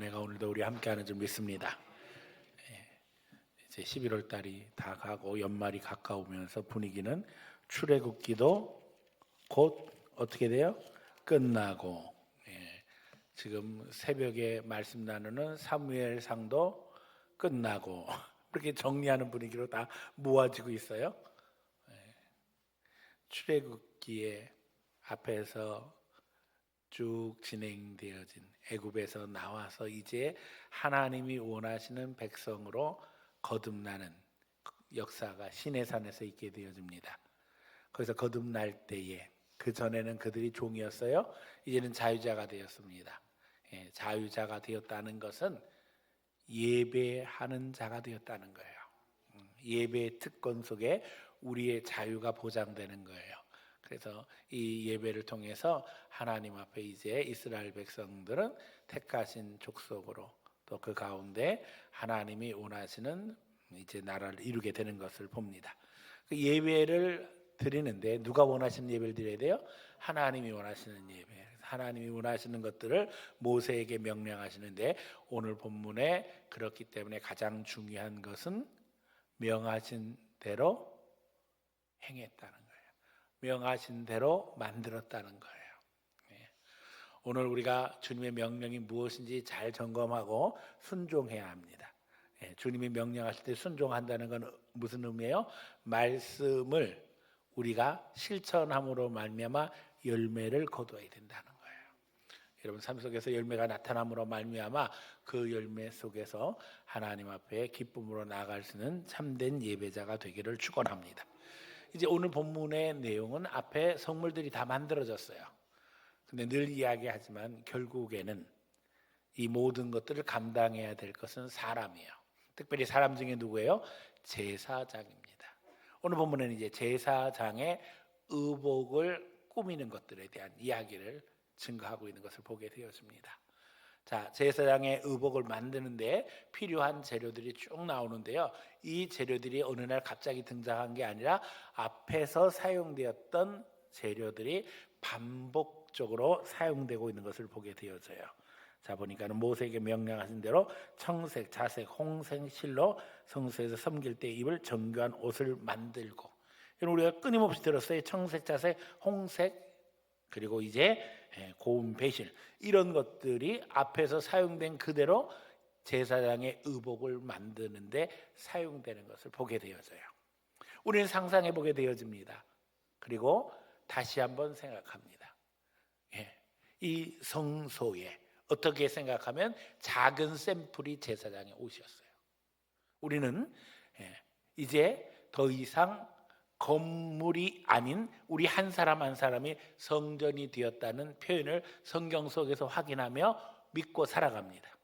내가 오늘도 우리 함께하는 줄 믿습니다. 이제 11월 달이 다 가고 연말이 가까우면서 분위기는 출애굽기도 곧 어떻게 돼요? 끝나고 지금 새벽에 말씀 나누는 사무엘상도 끝나고 그렇게 정리하는 분위기로 다 모아지고 있어요. 출애굽기에 앞에서 쭉 진행되어진 애굽에서 나와서 이제 하나님이 원하시는 백성으로 거듭나는 역사가 시내산에서 있게 되어집니다. 거기서 거듭날 때에 그 전에는 그들이 종이었어요. 이제는 자유자가 되었습니다. 자유자가 되었다는 것은 예배하는 자가 되었다는 거예요. 예배의 특권 속에 우리의 자유가 보장되는 거예요. 그래서 이 예배를 통해서 하나님 앞에 이제 이스라엘 백성들은 택하신 족속으로 또 그 가운데 하나님이 원하시는 이제 나라를 이루게 되는 것을 봅니다. 그 예배를 드리는데 누가 원하시는 예배를 드려야 돼요? 하나님이 원하시는 예배. 하나님이 원하시는 것들을 모세에게 명령하시는데 오늘 본문에 그렇기 때문에 가장 중요한 것은 명하신 대로 행했다는 거예요. 명하신 대로 만들었다는 거예요. 오늘 우리가 주님의 명령이 무엇인지 잘 점검하고 순종해야 합니다. 주님이 명령하실 때 순종한다는 건 무슨 의미예요? 말씀을 우리가 실천함으로 말미암아 열매를 거두어야 된다는 거예요. 여러분 삶 속에서 열매가 나타남으로 말미암아 그 열매 속에서 하나님 앞에 기쁨으로 나아갈 수 있는 참된 예배자가 되기를 축원합니다. 이제 오늘 본문의 내용은 앞에 성물들이 다 만들어졌어요. 근데 늘 이야기하지만 결국에는 이 모든 것들을 감당해야 될 것은 사람이에요. 특별히 사람 중에 누구예요? 제사장입니다. 오늘 본문에는 이제 제사장의 의복을 꾸미는 것들에 대한 이야기를 증거하고 있는 것을 보게 되었습니다. 자, 제사장의 의복을 만드는데 필요한 재료들이 쭉 나오는데요. 이 재료들이 어느 날 갑자기 등장한 게 아니라 앞에서 사용되었던 재료들이 반복적으로 사용되고 있는 것을 보게 되어져요. 자, 보니까는 모세에게 명령하신 대로 청색, 자색, 홍색 실로 성소에서 섬길 때 입을 정교한 옷을 만들고, 우리가 끊임없이 들었어요. 청색, 자색, 홍색, 그리고 이제 고운 배실, 이런 것들이 앞에서 사용된 그대로 제사장의 의복을 만드는데 사용되는 것을 보게 되어져요. 우리는 상상해 보게 되어집니다. 그리고 다시 한번 생각합니다. 이 성소에 어떻게 생각하면 작은 샘플이 제사장의 옷이었어요. 우리는 이제 더 이상 건물이 아닌 우리 한 사람 한 사람이 성전이 되었다는 표현을 성경 속에서 확인하며 믿고 살아갑니다.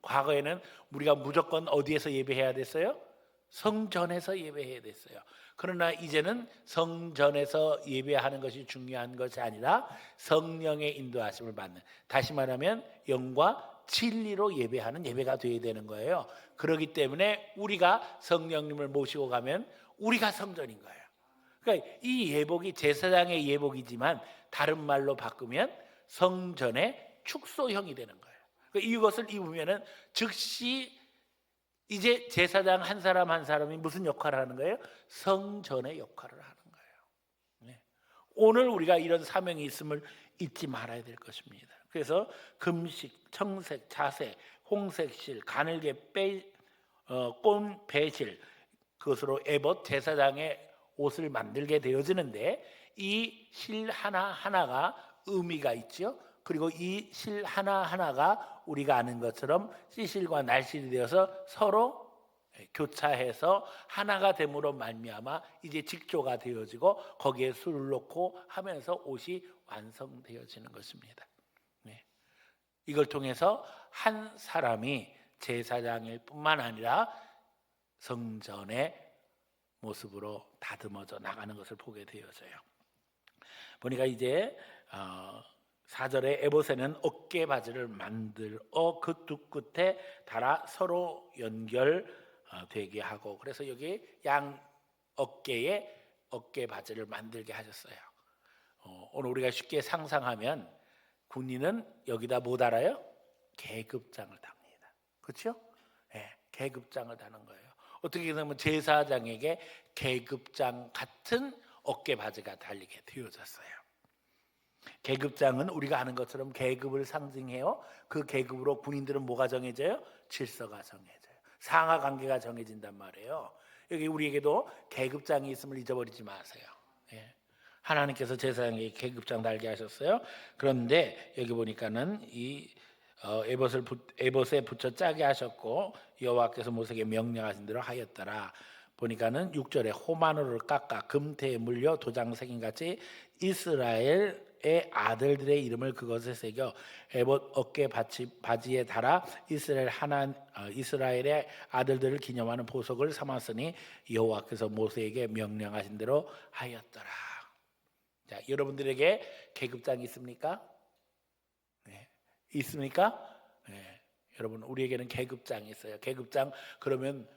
과거에는 우리가 무조건 어디에서 예배해야 됐어요? 성전에서 예배해야 됐어요. 그러나 이제는 성전에서 예배하는 것이 중요한 것이 아니라 성령의 인도하심을 받는, 다시 말하면 영과 진리로 예배하는 예배가 되어야 되는 거예요. 그렇기 때문에 우리가 성령님을 모시고 가면 우리가 성전인 거예요. 그러니까 이 예복이 제사장의 예복이지만 다른 말로 바꾸면 성전의 축소형이 되는 거예요. 그러니까 이것을 입으면은 즉시 이제 제사장 한 사람 한 사람이 무슨 역할을 하는 거예요? 성전의 역할을 하는 거예요. 오늘 우리가 이런 사명이 있음을 잊지 말아야 될 것입니다. 그래서 금식, 청색, 자색, 홍색실, 가늘게 꼰 배실, 그것으로 에봇 제사장의 옷을 만들게 되어지는데 이 실 하나하나가 의미가 있죠. 그리고 이 실 하나하나가 우리가 아는 것처럼 씨실과 날실이 되어서 서로 교차해서 하나가 됨으로 말미암아 이제 직조가 되어지고 거기에 술을 넣고 하면서 옷이 완성되어지는 것입니다. 이걸 통해서 한 사람이 제사장일 뿐만 아니라 성전의 모습으로 다듬어져 나가는 것을 보게 되어져요. 보니까 이제 4절에 에봇에는 어깨 바지를 만들어 그 두 끝에 달아 서로 연결되게 하고, 그래서 여기 양 어깨에 어깨 바지를 만들게 하셨어요. 오늘 우리가 쉽게 상상하면 군인은 여기다 뭐 달아요? 계급장을 답니다. 그렇죠? 예, 계급장을 다는 거예요. 어떻게 보면 제사장에게 계급장 같은 어깨 바지가 달리게 되어졌어요. 계급장은 우리가 아는 것처럼 계급을 상징해요. 그 계급으로 군인들은 뭐가 정해져요? 질서가 정해져요. 상하 관계가 정해진단 말이에요. 여기 우리에게도 계급장이 있음을 잊어버리지 마세요. 예. 하나님께서 제사장에게 계급장 달게 하셨어요. 그런데 여기 보니까는 이 에봇에 붙여 짜게 하셨고 여호와께서 모세에게 명령하신 대로 하였더라. 보니까는 6절에 호마노를 깎아 금태에 물려 도장 새긴 같이 이스라엘의 아들들의 이름을 그것에 새겨 에봇 어깨 바지에 달아 이스라엘의 아들들을 기념하는 보석을 삼았으니 여호와께서 모세에게 명령하신 대로 하였더라. 자, 여러분들에게 계급장이 있습니까? 네. 있습니까? 네. 여러분, 우리에게는 계급장이 있어요. 계급장 그러면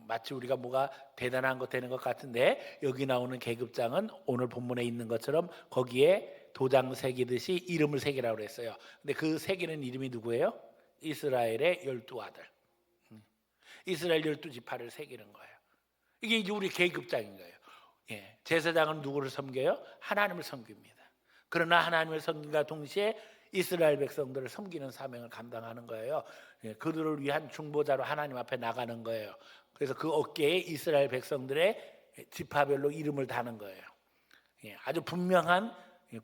마치 우리가 뭐가 대단한 것 되는 것 같은데, 여기 나오는 계급장은 오늘 본문에 있는 것처럼 거기에 도장 새기듯이 이름을 새기라고 그랬어요. 근데 그 새기는 이름이 누구예요? 이스라엘의 12아들. 이스라엘 12지파를 새기는 거예요. 이게 이제 우리 계급장인 거예요. 예, 제사장은 누구를 섬겨요? 하나님을 섬깁니다. 그러나 하나님을 섬김과 동시에 이스라엘 백성들을 섬기는 사명을 감당하는 거예요. 예, 그들을 위한 중보자로 하나님 앞에 나가는 거예요. 그래서 그 어깨에 이스라엘 백성들의 지파별로 이름을 다는 거예요. 예, 아주 분명한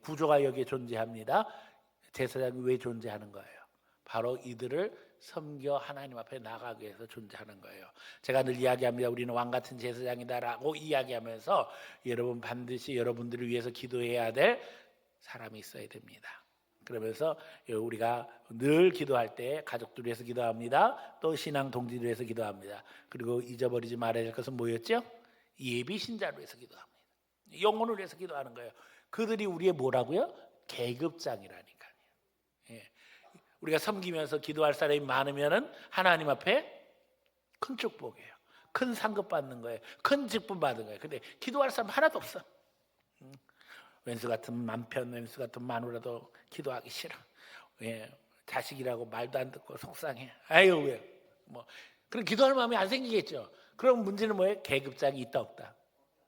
구조가 여기에 존재합니다. 제사장이 왜 존재하는 거예요? 바로 이들을 섬겨 하나님 앞에 나가기 위해서 존재하는 거예요. 제가 늘 이야기합니다. 우리는 왕같은 제사장이다라고 이야기하면서 여러분 반드시 여러분들을 위해서 기도해야 될 사람이 있어야 됩니다. 그러면서 우리가 늘 기도할 때 가족들 위해서 기도합니다. 또 신앙 동지들 위해서 기도합니다. 그리고 잊어버리지 말아야 될 것은 뭐였죠? 예비 신자를 위해서 기도합니다. 영혼을 위해서 기도하는 거예요. 그들이 우리의 뭐라고요? 계급장이라니까요. 예. 우리가 섬기면서 기도할 사람이 많으면은 하나님 앞에 큰 축복이에요. 큰 상급 받는 거예요. 큰 직분 받는 거예요. 근데 기도할 사람 하나도 없어. 왼수 같은 남편, 왼수 같은 마누라도 기도하기 싫어. 예, 자식이라고 말도 안 듣고 속상해. 아유 왜? 뭐 그럼 기도할 마음이 안 생기겠죠. 그럼 문제는 뭐예요? 계급장이 있다 없다?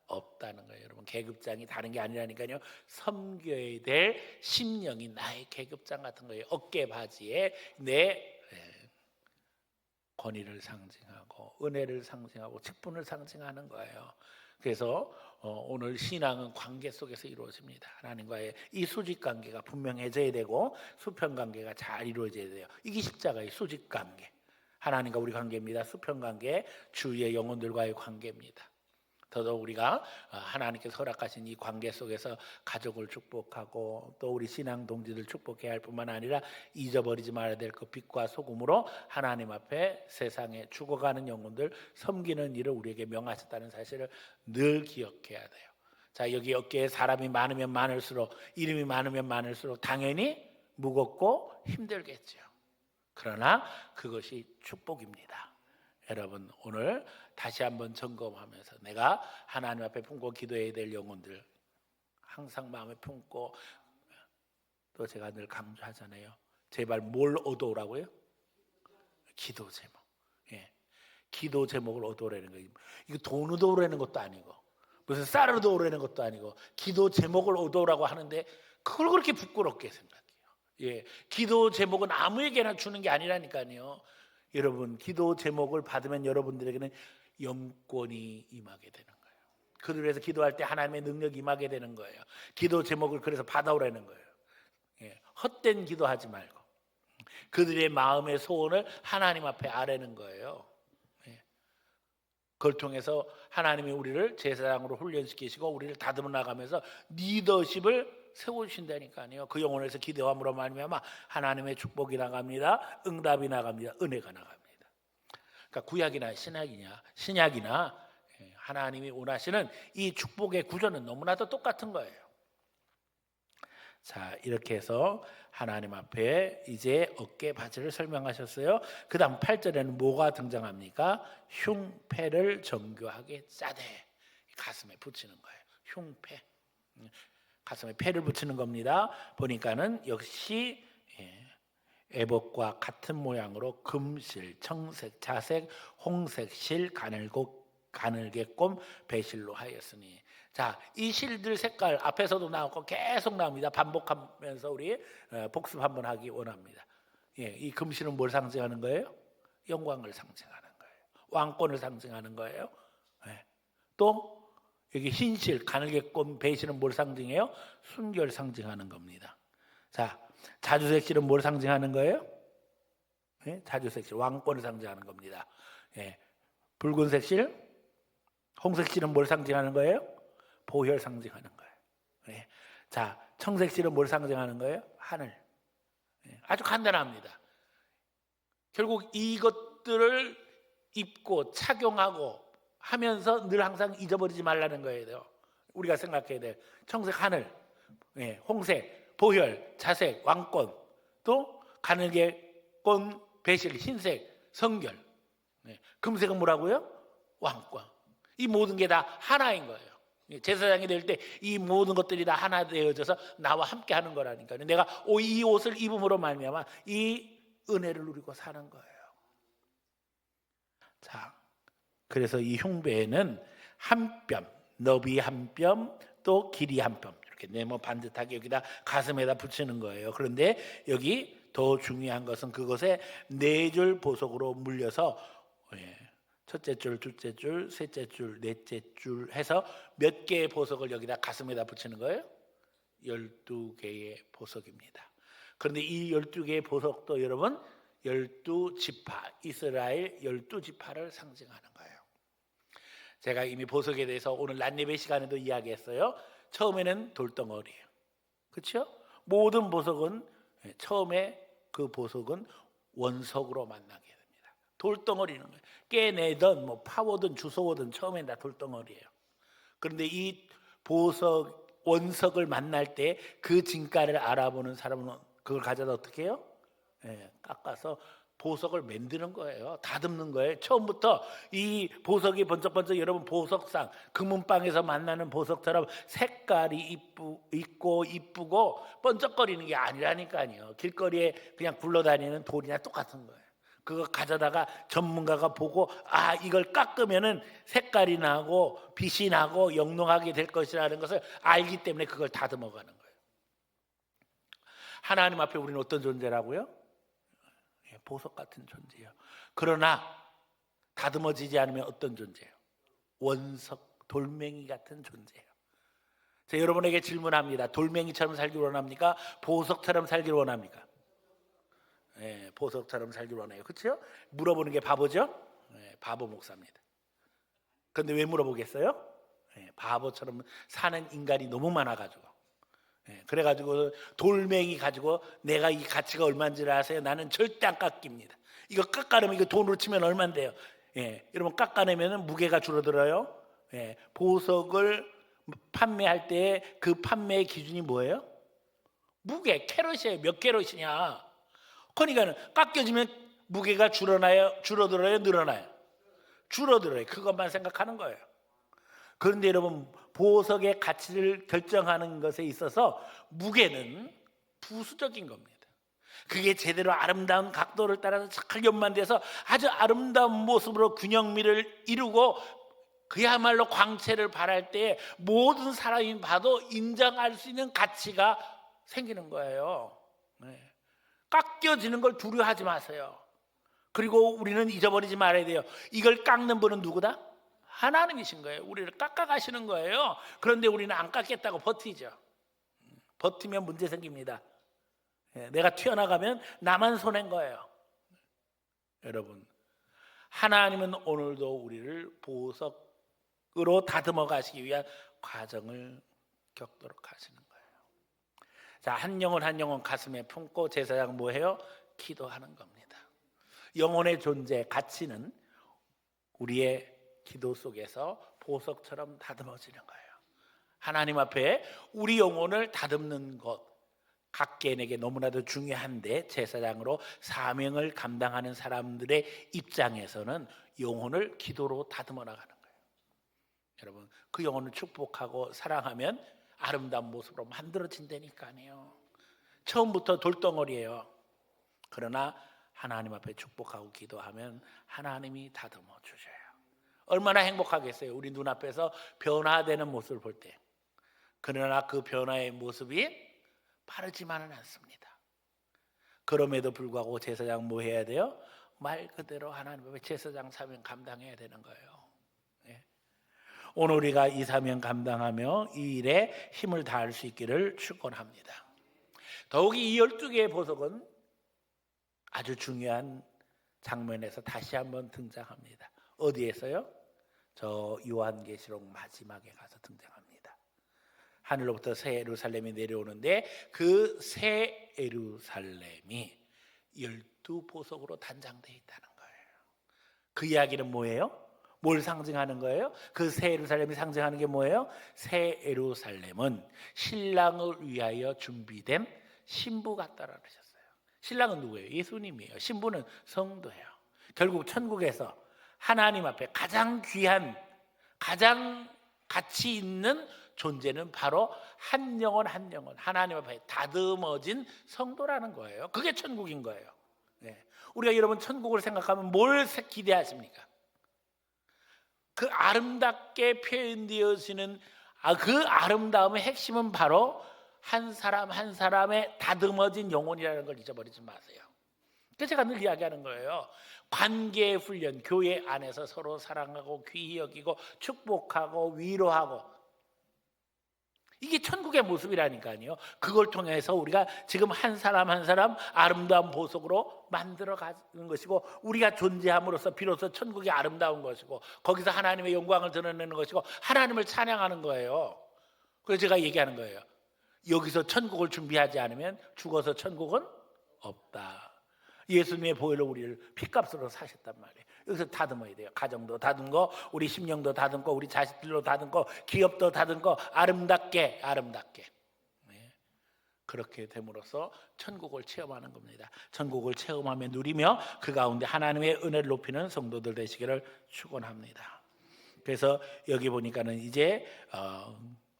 없다는 거예요. 여러분 계급장이 다른 게 아니라니까요. 섬겨야 될 심령이 나의 계급장 같은 거예요. 어깨 바지에 내 권위를 상징하고 은혜를 상징하고 직분을 상징하는 거예요. 그래서 오늘 신앙은 관계 속에서 이루어집니다. 하나님과의 이 수직 관계가 분명해져야 되고 수평 관계가 잘 이루어져야 돼요. 이게 십자가의 수직 관계. 하나님과 우리 관계입니다. 수평 관계, 주위의 영혼들과의 관계입니다. 더더욱 우리가 하나님께서 허락하신 이 관계 속에서 가족을 축복하고 또 우리 신앙 동지들 축복해야 할 뿐만 아니라 잊어버리지 말아야 될 그 빛과 소금으로 하나님 앞에 세상에 죽어가는 영혼들 섬기는 일을 우리에게 명하셨다는 사실을 늘 기억해야 돼요. 자, 여기 어깨에 사람이 많으면 많을수록, 이름이 많으면 많을수록 당연히 무겁고 힘들겠죠. 그러나 그것이 축복입니다. 여러분 오늘 다시 한번 점검하면서 내가 하나님 앞에 품고 기도해야 될 영혼들 항상 마음에 품고, 또 제가 늘 강조하잖아요. 제발 뭘 얻어오라고요? 기도 제목. 예, 기도 제목을 얻어오라는 거예요. 이거 돈 얻어오라는 것도 아니고 무슨 쌀을 얻어오라는 것도 아니고 기도 제목을 얻어오라고 하는데 그걸 그렇게 부끄럽게 생각해요. 예, 기도 제목은 아무에게나 주는 게 아니라니까요. 여러분 기도 제목을 받으면 여러분들에게는 영권이 임하게 되는 거예요. 그들 위해서 기도할 때 하나님의 능력이 임하게 되는 거예요. 기도 제목을 그래서 받아오라는 거예요. 예, 헛된 기도하지 말고 그들의 마음의 소원을 하나님 앞에 아뢰는 거예요. 예, 그걸 통해서 하나님이 우리를 제사장으로 훈련시키시고 우리를 다듬어 나가면서 리더십을 세우신다니까요. 그 영혼에서 기도함으로 말미암아 하나님의 축복이 나갑니다. 응답이 나갑니다. 은혜가 나갑니다. 그러니까 구약이나 신약이나 하나님이 원하시는 이 축복의 구조는 너무나도 똑같은 거예요. 자, 이렇게 해서 하나님 앞에 이제 어깨 바지를 설명하셨어요. 그 다음 8절에는 뭐가 등장합니까? 흉패를 정교하게 짜되, 가슴에 붙이는 거예요. 흉패, 가슴에 패를 붙이는 겁니다. 보니까는 역시 에봇과 같은 모양으로 금실, 청색, 자색, 홍색 실, 가늘게꼼, 배실로 하였으니. 자, 이 실들 색깔 앞에서도 나오고 계속 나옵니다. 반복하면서 우리 복습 한번 하기 원합니다. 예, 이 금실은 뭘 상징하는 거예요? 영광을 상징하는 거예요. 왕권을 상징하는 거예요. 예. 또 여기 흰실, 가늘게꼼, 배실은 뭘 상징해요? 순결 상징하는 겁니다. 자, 자주색실은 뭘 상징하는 거예요? 예? 자주색실, 왕권을 상징하는 겁니다. 예. 붉은색실, 홍색실은 뭘 상징하는 거예요? 보혈 상징하는 거예요. 예. 자, 청색실은 뭘 상징하는 거예요? 하늘. 예. 아주 간단합니다. 결국 이것들을 입고 착용하고 하면서 늘 항상 잊어버리지 말라는 거예요. 우리가 생각해야 돼요. 청색 하늘, 예. 홍색 보혈, 자색 왕권, 또 가늘게꼼 배실 흰색 성결, 예. 금색은 뭐라고요? 왕권. 이 모든 게 다 하나인 거예요. 제사장이 될 때 이 모든 것들이 다 하나 되어져서 나와 함께 하는 거라니까요. 내가 이 옷을 입음으로 말미암아 이 은혜를 누리고 사는 거예요. 자, 그래서 이 흉배에는 한 뼘, 너비 한 뼘, 또 길이 한 뼘 이렇게 네모 반듯하게 여기다 가슴에다 붙이는 거예요. 그런데 여기 더 중요한 것은 그것에 4줄 보석으로 물려서 첫째 줄, 둘째 줄, 셋째 줄, 넷째 줄 해서 몇 개의 보석을 여기다 가슴에다 붙이는 거예요? 12개의 보석입니다. 그런데 이 12개의 보석도 여러분 12지파, 이스라엘 12지파를 상징하는 거예요. 제가 이미 보석에 대해서 오늘 낮예배 시간에도 이야기했어요. 처음에는 돌덩어리예요. 그렇죠? 모든 보석은 처음에 그 보석은 원석으로 만나게 됩니다. 돌덩어리는 거예요. 깨내든 뭐 파오든 주워든 처음엔 다 돌덩어리예요. 그런데 이 보석 원석을 만날 때 그 진가를 알아보는 사람은 그걸 가져다 어떻게 해요? 깎아서 보석을 만드는 거예요. 다듬는 거예요. 처음부터 이 보석이 번쩍번쩍 여러분 보석상 금은방에서 만나는 보석처럼 색깔이 있고 이쁘고 번쩍거리는 게 아니라니까요. 길거리에 그냥 굴러다니는 돌이나 똑같은 거예요. 그거 가져다가 전문가가 보고 이걸 깎으면은 색깔이 나고 빛이 나고 영롱하게 될 것이라는 것을 알기 때문에 그걸 다듬어 가는 거예요. 하나님 앞에 우리는 어떤 존재라고요? 보석 같은 존재예요. 그러나 다듬어지지 않으면 어떤 존재예요? 원석, 돌멩이 같은 존재예요. 제가 여러분에게 질문합니다. 돌멩이처럼 살기 원합니까? 보석처럼 살기를 원합니까? 보석처럼 살기를 원해요. 그렇죠? 물어보는 게 바보죠? 바보 목사입니다. 그런데 왜 물어보겠어요? 바보처럼 사는 인간이 너무 많아가지고 그래가지고 돌멩이 가지고 내가 이 가치가 얼마인지를 아세요? 나는 절대 안 깎입니다. 이거 깎아내면 이거 돈으로 치면 얼마인데요? 여러분 깎아내면 무게가 줄어들어요. 보석을 판매할 때 그 판매의 기준이 뭐예요? 무게, 캐럿이에요. 몇 캐럿이냐? 그러니까 깎여지면 무게가 줄어들어요? 늘어나요? 줄어들어요. 그것만 생각하는 거예요. 그런데 여러분 보석의 가치를 결정하는 것에 있어서 무게는 부수적인 겁니다. 그게 제대로 아름다운 각도를 따라서 잘 연만돼서 아주 아름다운 모습으로 균형미를 이루고 그야말로 광채를 발할 때 모든 사람이 봐도 인정할 수 있는 가치가 생기는 거예요. 깎여지는 걸 두려워하지 마세요. 그리고 우리는 잊어버리지 말아야 돼요. 이걸 깎는 분은 누구다? 하나님이신 거예요. 우리를 깎아가시는 거예요. 그런데 우리는 안 깎겠다고 버티죠. 버티면 문제 생깁니다. 내가 튀어나가면 나만 손해인 거예요. 여러분, 하나님은 오늘도 우리를 보석으로 다듬어 가시기 위한 과정을 겪도록 하시는 거예요. 자, 한 영혼 한 영혼 가슴에 품고 제사장 뭐해요? 기도하는 겁니다. 영혼의 존재, 가치는 우리의 기도 속에서 보석처럼 다듬어지는 거예요. 하나님 앞에 우리 영혼을 다듬는 것, 각개인에게 너무나도 중요한데 제사장으로 사명을 감당하는 사람들의 입장에서는 영혼을 기도로 다듬어 나가는 거예요. 여러분, 그 영혼을 축복하고 사랑하면 아름다운 모습으로 만들어진다니까요. 처음부터 돌덩어리예요. 그러나 하나님 앞에 축복하고 기도하면 하나님이 다듬어 주셔요. 얼마나 행복하겠어요. 우리 눈앞에서 변화되는 모습을 볼 때. 그러나 그 변화의 모습이 빠르지만은 않습니다. 그럼에도 불구하고 제사장 뭐 해야 돼요? 말 그대로 하나님 앞에 제사장 사명 감당해야 되는 거예요. 예. 오늘 우리가 이 사명 감당하며 이 일에 힘을 다할 수 있기를 축원합니다. 더욱이 이 12개의 보석은 아주 중요한 장면에서 다시 한번 등장합니다. 어디에서요? 저 요한계시록 마지막에 가서 등장합니다. 하늘로부터 새 예루살렘이 내려오는데 그 새 예루살렘이 12보석으로 단장되어 있다는 거예요. 그 이야기는 뭐예요? 뭘 상징하는 거예요? 그 새 예루살렘이 상징하는 게 뭐예요? 새 예루살렘은 신랑을 위하여 준비된 신부 같다라고 하셨어요. 신랑은 누구예요? 예수님이에요. 신부는 성도예요. 결국 천국에서 하나님 앞에 가장 귀한, 가장 가치 있는 존재는 바로 한 영혼 한 영혼 하나님 앞에 다듬어진 성도라는 거예요. 그게 천국인 거예요. 네. 우리가 여러분 천국을 생각하면 뭘 기대하십니까? 그 아름답게 표현되어지는 그 아름다움의 핵심은 바로 한 사람 한 사람의 다듬어진 영혼이라는 걸 잊어버리지 마세요. 그래서 제가 늘 이야기하는 거예요. 관계의 훈련, 교회 안에서 서로 사랑하고 귀히 여기고 축복하고 위로하고, 이게 천국의 모습이라니까요. 그걸 통해서 우리가 지금 한 사람 한 사람 아름다운 보석으로 만들어가는 것이고, 우리가 존재함으로써 비로소 천국이 아름다운 것이고, 거기서 하나님의 영광을 드러내는 것이고 하나님을 찬양하는 거예요. 그래서 제가 얘기하는 거예요. 여기서 천국을 준비하지 않으면 죽어서 천국은 없다. 예수님의 보혈로 우리를 피값으로 사셨단 말이에요. 여기서 다듬어야 돼요. 가정도 다듬고, 우리 심령도 다듬고, 우리 자식들로 다듬고, 기업도 다듬고, 아름답게 네. 그렇게 됨으로써 천국을 체험하는 겁니다. 천국을 체험하며 누리며 그 가운데 하나님의 은혜를 높이는 성도들 되시기를 축원합니다. 그래서 여기 보니까는 이제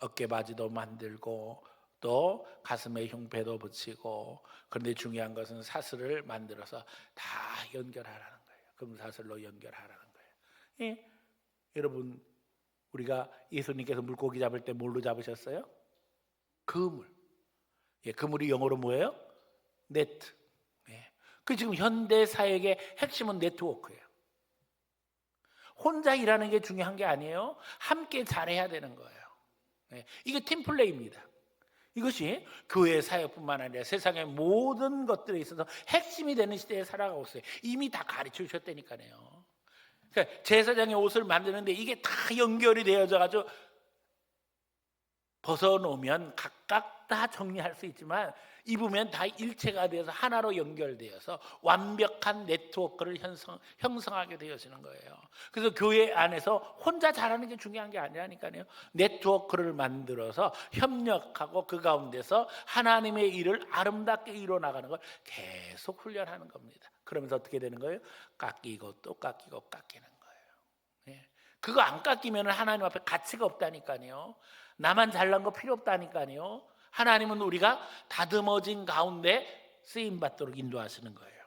어깨바지도 만들고 또 가슴에 흉패도 붙이고, 그런데 중요한 것은 사슬을 만들어서 다 연결하라는 거예요. 금사슬로 연결하라는 거예요. 예? 여러분, 우리가 예수님께서 물고기 잡을 때 뭘로 잡으셨어요? 그물. 예, 그물이 영어로 뭐예요? 네트. 예. 그 지금 현대 사역의 핵심은 네트워크예요. 혼자 일하는 게 중요한 게 아니에요. 함께 잘해야 되는 거예요. 예. 이게 팀플레이입니다. 이것이 교회 사역뿐만 아니라 세상의 모든 것들에 있어서 핵심이 되는 시대에 살아가고 있어요. 이미 다 가르쳐 주셨다니까요. 그러니까 제사장의 옷을 만드는데 이게 다 연결이 되어져 가지고 벗어놓으면 각각 다 정리할 수 있지만 입으면 다 일체가 되어서 하나로 연결되어서 완벽한 네트워크를 형성하게 되어지는 거예요. 그래서 교회 안에서 혼자 잘하는 게 중요한 게 아니라니까요. 네트워크를 만들어서 협력하고 그 가운데서 하나님의 일을 아름답게 이뤄나가는 걸 계속 훈련하는 겁니다. 그러면서 어떻게 되는 거예요? 깎이고 또 깎이고 깎이는 거예요. 네. 그거 안 깎이면 하나님 앞에 가치가 없다니까요. 나만 잘난 거 필요 없다니까요. 하나님은 우리가 다듬어진 가운데 쓰임받도록 인도하시는 거예요.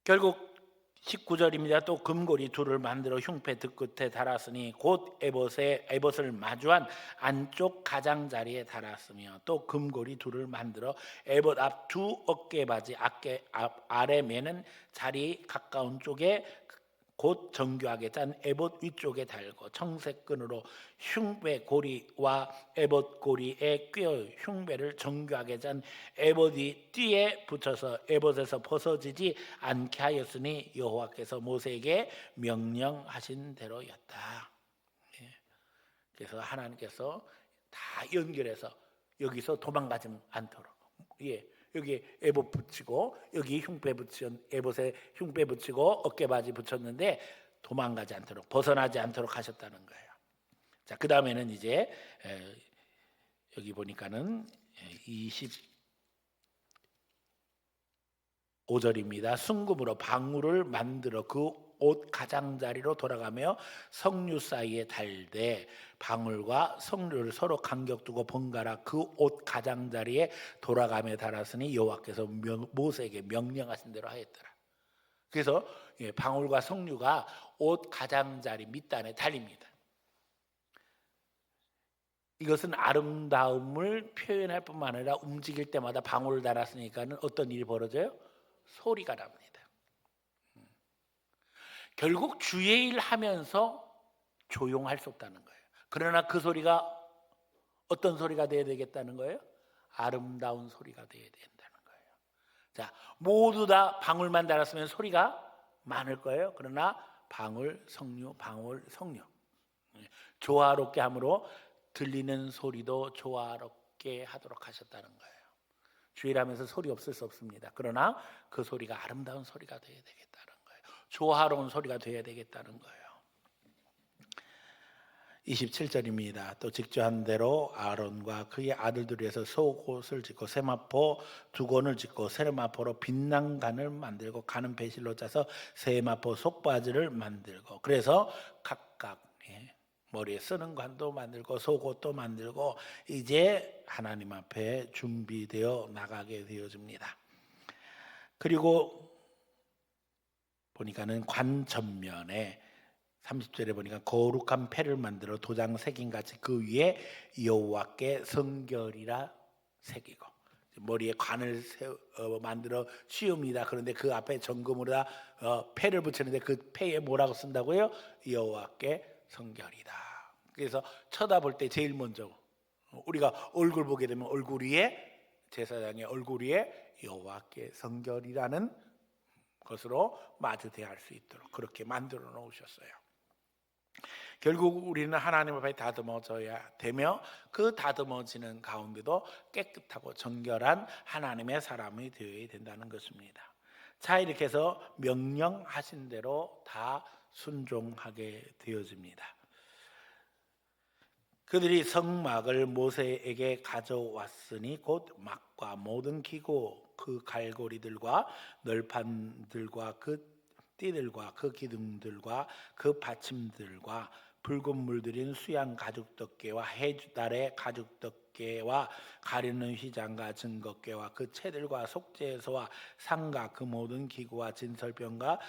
결국 19절입니다. 또 금고리 둘을 만들어 흉패 득끝에 달았으니 곧 에봇을 마주한 안쪽 가장자리에 달았으며, 또 금고리 둘을 만들어 에봇 앞 두 어깨바지 아래 매는 자리 가까운 쪽에 곧 정교하게 짠 에봇 위쪽에 달고, 청색 끈으로 흉배 고리와 에봇 고리에 꿰어 흉배를 정교하게 짠 에봇이 띠에 붙여서 에봇에서 벗어지지 않게 하였으니 여호와께서 모세에게 명령하신 대로였다. 그래서 하나님께서 다 연결해서 여기서 도망가지 않도록, 여기 에봇 붙이고 여기 흉배 붙인 에봇에 흉배 붙이고 어깨바지 붙였는데 도망가지 않도록, 벗어나지 않도록 하셨다는 거예요. 자, 그 다음에는 이제 여기 보니까는 25절입니다. 순금으로 방울을 만들어 그 옷 가장자리로 돌아가며 석류 사이에 달되 방울과 석류를 서로 간격 두고 번갈아 그 옷 가장자리에 돌아가며 달았으니 여호와께서 모세에게 명령하신 대로 하였더라. 그래서 방울과 석류가 옷 가장자리 밑단에 달립니다. 이것은 아름다움을 표현할 뿐만 아니라 움직일 때마다 방울을 달았으니까는 어떤 일이 벌어져요? 소리가 납니다. 결국 주의 일 하면서 조용할 수 없다는 거예요. 그러나 그 소리가 어떤 소리가 돼야 되겠다는 거예요? 아름다운 소리가 돼야 된다는 거예요. 자, 모두 다 방울만 달았으면 소리가 많을 거예요. 그러나 방울, 석류, 방울, 석류. 조화롭게 함으로 들리는 소리도 조화롭게 하도록 하셨다는 거예요. 주의를 하면서 소리 없을 수 없습니다. 그러나 그 소리가 아름다운 소리가 되어야 되겠다는 거예요. 조화로운 소리가 되어야 되겠다는 거예요. 27절입니다. 또 직조한 대로 아론과 그의 아들들에서 속옷을 짓고 세마포 두 건을 짓고 세마포로 빛난간을 만들고 가는 배실로 짜서 세마포 속바지를 만들고 그래서 각각 머리에 쓰는 관도 만들고 속옷도 만들고 이제 하나님 앞에 준비되어 나가게 되어집니다. 그리고 보니까는 관 전면에 30절에 보니까 거룩한 패를 만들어 도장 새긴 같이 그 위에 여호와께 성결이라 새기고 머리에 관을 만들어 씌웁니다. 그런데 그 앞에 정금으로 패를 붙이는데 그 패에 뭐라고 쓴다고요? 여호와께 성결이다. 그래서 쳐다볼 때 제일 먼저 우리가 얼굴 보게 되면 얼굴 위에 제사장의 얼굴 위에 여호와께 성결이라는 것으로 마주 대할 수 있도록 그렇게 만들어 놓으셨어요. 결국 우리는 하나님 앞에 다듬어져야 되며 그 다듬어지는 가운데도 깨끗하고 정결한 하나님의 사람이 되어야 된다는 것입니다. 자, 이렇게 해서 명령하신 대로 다 순종하게 되어집니다. 그들이 성막을 모세에게 가져왔으니 곧 막과 모든 기구 그 갈고리들과 널판들과 그 띠들과 그 기둥들과 그 받침들과 붉은 물들인 수양 가죽덮개와 해달의 가죽덮개와 가리는 휘장과 증거궤와 그 채들과 속죄소와 상과 그 모든 기구와 진설병과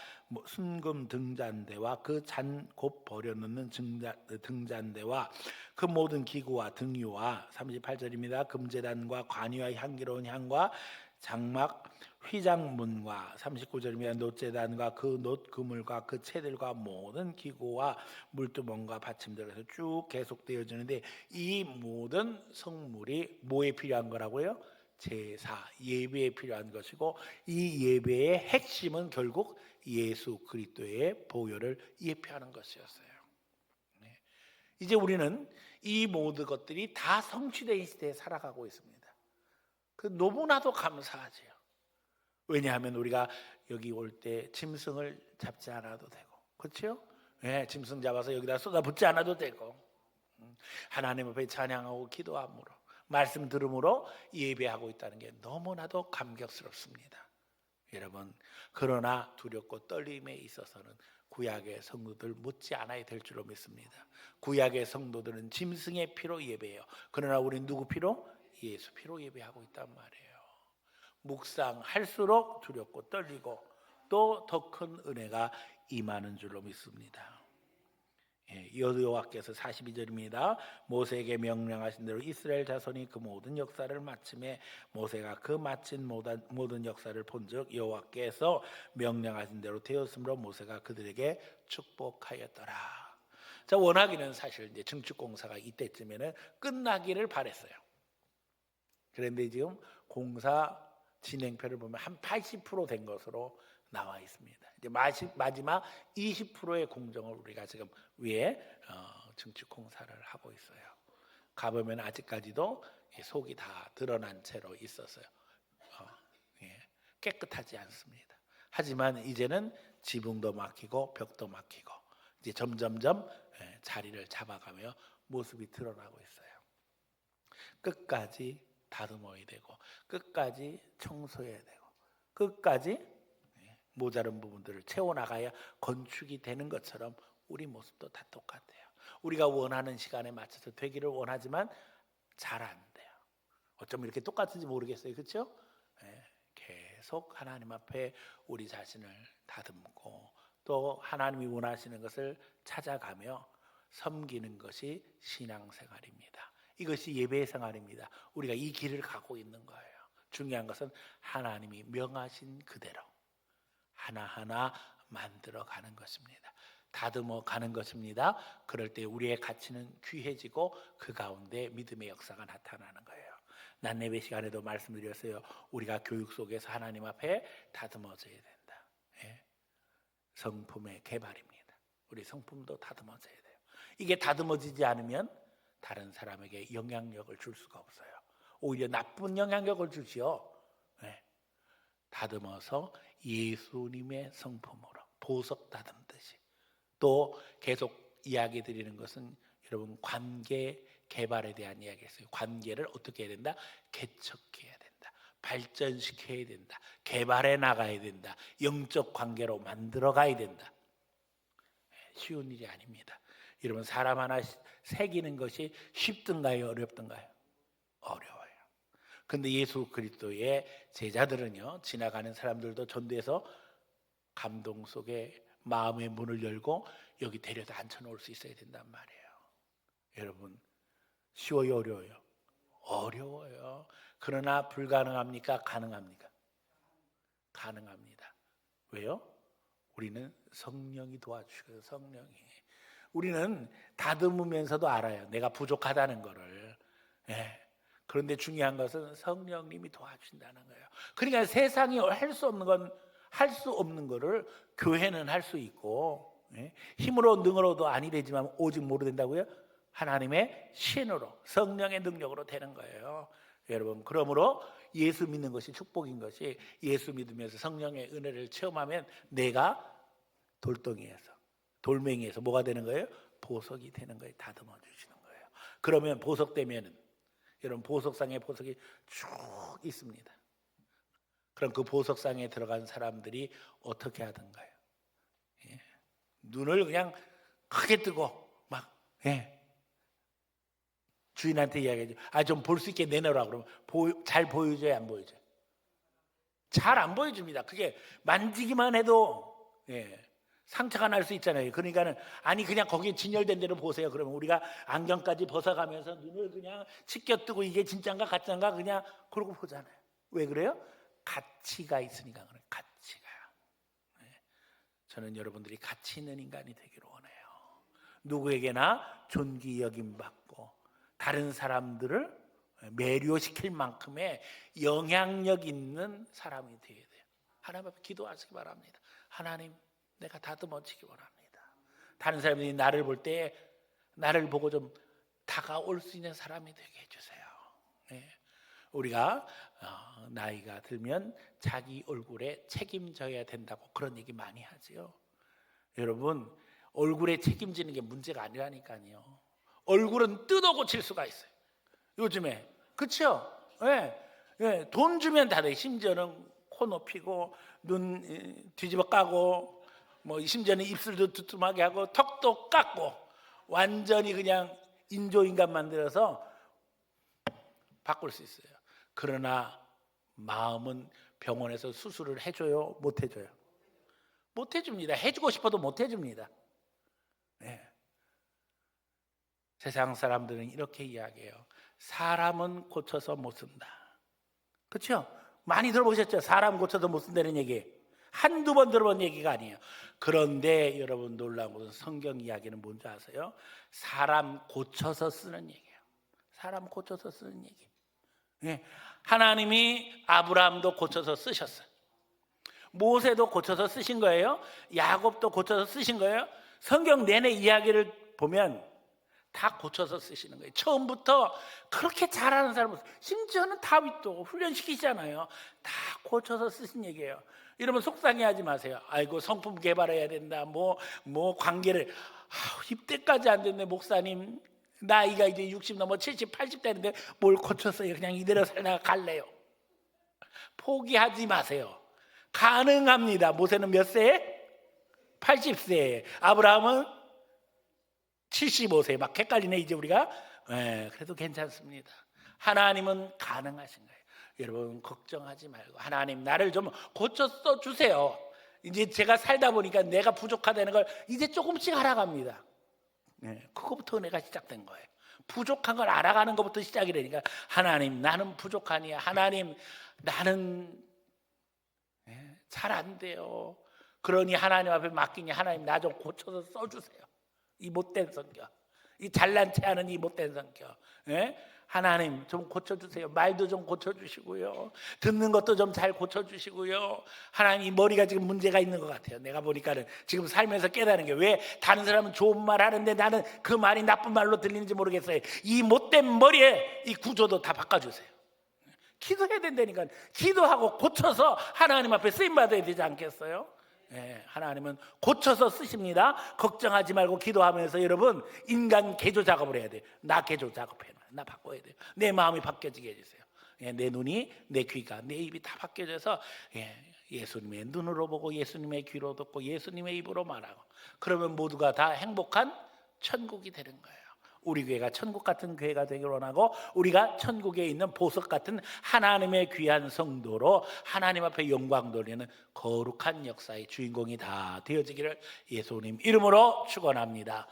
순금 등잔대와 그 잔 곧 버려놓는 등잔대와 그 모든 기구와 등유와 38절입니다. 금제단과 관유와 향기로운 향과 장막 휘장문과 39절입니다. 놋제단과 그 놋그물과 그 채들과 모든 기구와 물두멍과 받침들에서 쭉 계속되어지는데 이 모든 성물이 뭐에 필요한 거라고요? 제사, 예배에 필요한 것이고 이 예배의 핵심은 결국 예수 그리스도의 보혈을 예표하는 것이었어요. 이제 우리는 이 모든 것들이 다 성취된 시대에 살아가고 있습니다. 그 너무나도 감사하지요. 왜냐하면 우리가 여기 올 때 짐승을 잡지 않아도 되고, 그렇죠? 네, 짐승 잡아서 여기다 쏟아붓지 않아도 되고, 하나님 앞에 찬양하고 기도함으로 말씀 들음으로 예배하고 있다는 게 너무나도 감격스럽습니다. 여러분, 그러나 두렵고 떨림에 있어서는 구약의 성도들 묻지 않아야 될 줄로 믿습니다. 구약의 성도들은 짐승의 피로 예배해요. 그러나 우리는 누구 피로? 예수 피로 예배하고 있단 말이에요. 묵상할수록 두렵고 떨리고 또 더 큰 은혜가 임하는 줄로 믿습니다. 여호와께서 42절입니다. 모세에게 명령하신 대로 이스라엘 자손이 그 모든 역사를 마침에 모세가 그 마친 모든 역사를 본즉 여호와께서 명령하신 대로 되었으므로 모세가 그들에게 축복하였더라. 자, 원하기는 사실 이제 증축 공사가 이때쯤에는 끝나기를 바랬어요. 그런데 지금 공사 진행표를 보면 한 80% 된 것으로 나와 있습니다. 이제 마지막 20%의 공정을 우리가 지금 위에 증축 공사를 하고 있어요. 가보면 아직까지도 속이 다 드러난 채로 있었어요. 깨끗하지 않습니다. 하지만 이제는 지붕도 막히고 벽도 막히고 이제 점점점 자리를 잡아가며 모습이 드러나고 있어요. 끝까지 다듬어야 되고 끝까지 청소해야 되고 끝까지 모자른 부분들을 채워나가야 건축이 되는 것처럼 우리 모습도 다 똑같아요. 우리가 원하는 시간에 맞춰서 되기를 원하지만 잘 안 돼요. 어쩜 이렇게 똑같은지 모르겠어요. 그렇죠? 계속 하나님 앞에 우리 자신을 다듬고 또 하나님이 원하시는 것을 찾아가며 섬기는 것이 신앙생활입니다. 이것이 예배의 생활입니다. 우리가 이 길을 가고 있는 거예요. 중요한 것은 하나님이 명하신 그대로 하나하나 만들어 가는 것입니다. 다듬어 가는 것입니다. 그럴 때 우리의 가치는 귀해지고 그 가운데 믿음의 역사가 나타나는 거예요. 난 예배 시간에도 말씀드렸어요. 우리가 교육 속에서 하나님 앞에 다듬어져야 된다. 성품의 개발입니다. 우리 성품도 다듬어져야 돼요. 이게 다듬어지지 않으면 다른 사람에게 영향력을 줄 수가 없어요. 오히려 나쁜 영향력을 주지요. 다듬어서 예수님의 성품으로 보석 다듬듯이. 또 계속 이야기 드리는 것은 여러분 관계 개발에 대한 이야기였어요. 관계를 어떻게 해야 된다? 개척해야 된다. 발전시켜야 된다. 개발해 나가야 된다. 영적 관계로 만들어 가야 된다. 쉬운 일이 아닙니다. 여러분 사람 하나 새기는 것이 쉽든가요? 어렵든가요? 어려워요. 근데 예수 그리스도의 제자들은요, 지나가는 사람들도 전도해서 감동 속에 마음의 문을 열고 여기 데려다 앉혀놓을 수 있어야 된단 말이에요. 여러분 쉬워요? 어려워요? 어려워요. 그러나 불가능합니까? 가능합니까? 가능합니다. 왜요? 우리는 성령이 도와주셔요. 성령이. 우리는 다듬으면서도 알아요. 내가 부족하다는 거를. 그런데 중요한 것은 성령님이 도와주신다는 거예요. 그러니까 세상이 할 수 없는 건 할 수 없는 거를 교회는 할 수 있고, 힘으로 능으로도 아니 되지만 오직 모르 된다고요? 하나님의 신으로 성령의 능력으로 되는 거예요. 여러분 그러므로 예수 믿는 것이 축복인 것이, 예수 믿으면서 성령의 은혜를 체험하면 내가 돌덩이에서 돌멩이에서 뭐가 되는 거예요? 보석이 되는 거예요. 다듬어 주시는 거예요. 그러면 보석되면은 여러분 보석상에 보석이 쭉 있습니다. 그럼 그 보석상에 들어간 사람들이 어떻게 하던가요? 눈을 그냥 크게 뜨고 막 주인한테 이야기하죠. 좀 볼 수 있게 내놓으라. 그러면 잘 보여줘요? 안 보여줘요? 잘 안 보여줍니다. 그게 만지기만 해도 상처가 날 수 있잖아요. 그러니까는 아니 그냥 거기에 진열된 대로 보세요. 그러면 우리가 안경까지 벗어가면서 눈을 그냥 치켜뜨고 이게 진짜인가 가짜인가 그냥 그러고 보잖아요. 왜 그래요? 가치가 있으니까 그래요. 가치가. 저는 여러분들이 가치 있는 인간이 되기를 원해요. 누구에게나 존귀 여김 받고 다른 사람들을 매료시킬 만큼의 영향력 있는 사람이 되어야 돼요. 하나님 앞에 기도하시기 바랍니다. 하나님, 내가 다듬어지기 원합니다. 다른 사람들이 나를 볼 때 나를 보고 좀 다가올 수 있는 사람이 되게 해주세요. 우리가 나이가 들면 자기 얼굴에 책임져야 된다고 그런 얘기 많이 하죠. 여러분 얼굴에 책임지는 게 문제가 아니라니까요. 얼굴은 뜯어 고칠 수가 있어요. 요즘에 그렇죠? 돈 주면 다 돼. 심지어는 코 높이고 눈 뒤집어 까고 뭐 심지어는 입술도 두툼하게 하고 턱도 깎고 완전히 그냥 인조인간 만들어서 바꿀 수 있어요. 그러나 마음은 병원에서 수술을 해줘요? 못 해줘요? 못 해줍니다. 해주고 싶어도 못 해줍니다. 세상 사람들은 이렇게 이야기해요. 사람은 고쳐서 못 쓴다. 그렇죠? 많이 들어보셨죠? 사람 고쳐서 못 쓴다는 얘기. 한두 번 들어본 얘기가 아니에요. 그런데 여러분 놀라운 것은 성경 이야기는 뭔지 아세요? 사람 고쳐서 쓰는 얘기예요. 사람 고쳐서 쓰는 얘기. 하나님이 아브라함도 고쳐서 쓰셨어요. 모세도 고쳐서 쓰신 거예요. 야곱도 고쳐서 쓰신 거예요. 성경 내내 이야기를 보면 다 고쳐서 쓰시는 거예요. 처음부터 그렇게 잘하는 사람은 심지어는 다윗도 훈련시키잖아요. 다 고쳐서 쓰신 얘기예요. 여러분 속상해하지 마세요. 아이고 성품 개발해야 된다. 뭐 관계를 입대까지 안 됐네 목사님. 나이가 이제 60 넘어 70, 80 되는데 뭘 고쳤어요. 그냥 이대로 살다가 갈래요. 포기하지 마세요. 가능합니다. 모세는 몇 세에? 80세에. 아브라함은 75세. 막 헷갈리네 이제 우리가. 그래도 괜찮습니다. 하나님은 가능하신 거예요. 여러분 걱정하지 말고 하나님 나를 좀 고쳐 써주세요. 이제 제가 살다 보니까 내가 부족하다는 걸 이제 조금씩 알아갑니다. 그거부터 내가 시작된 거예요. 부족한 걸 알아가는 것부터 시작이 되니까 하나님 나는 부족하니 하나님 나는 잘 안 돼요. 그러니 하나님 앞에 맡기니 하나님 나 좀 고쳐서 써주세요. 이 못된 성격, 이 잘난 체하는 이 못된 성격, 하나님 좀 고쳐주세요. 말도 좀 고쳐주시고요. 듣는 것도 좀 잘 고쳐주시고요. 하나님 이 머리가 지금 문제가 있는 것 같아요. 내가 보니까는 지금 살면서 깨달은 게 왜 다른 사람은 좋은 말 하는데 나는 그 말이 나쁜 말로 들리는지 모르겠어요. 이 못된 머리에 이 구조도 다 바꿔주세요. 기도해야 된다니까. 기도하고 고쳐서 하나님 앞에 쓰임받아야 되지 않겠어요? 하나님은 고쳐서 쓰십니다. 걱정하지 말고 기도하면서 여러분 인간 개조 작업을 해야 돼요. 나 개조 작업해. 나 바꿔야 돼요. 내 마음이 바뀌어지게 해주세요. 내 눈이, 내 귀가, 내 입이 다 바뀌어져서 예수님의 눈으로 보고 예수님의 귀로 듣고 예수님의 입으로 말하고 그러면 모두가 다 행복한 천국이 되는 거예요. 우리 교회가 천국 같은 교회가 되기를 원하고 우리가 천국에 있는 보석 같은 하나님의 귀한 성도로 하나님 앞에 영광 돌리는 거룩한 역사의 주인공이 다 되어지기를 예수님 이름으로 축원합니다.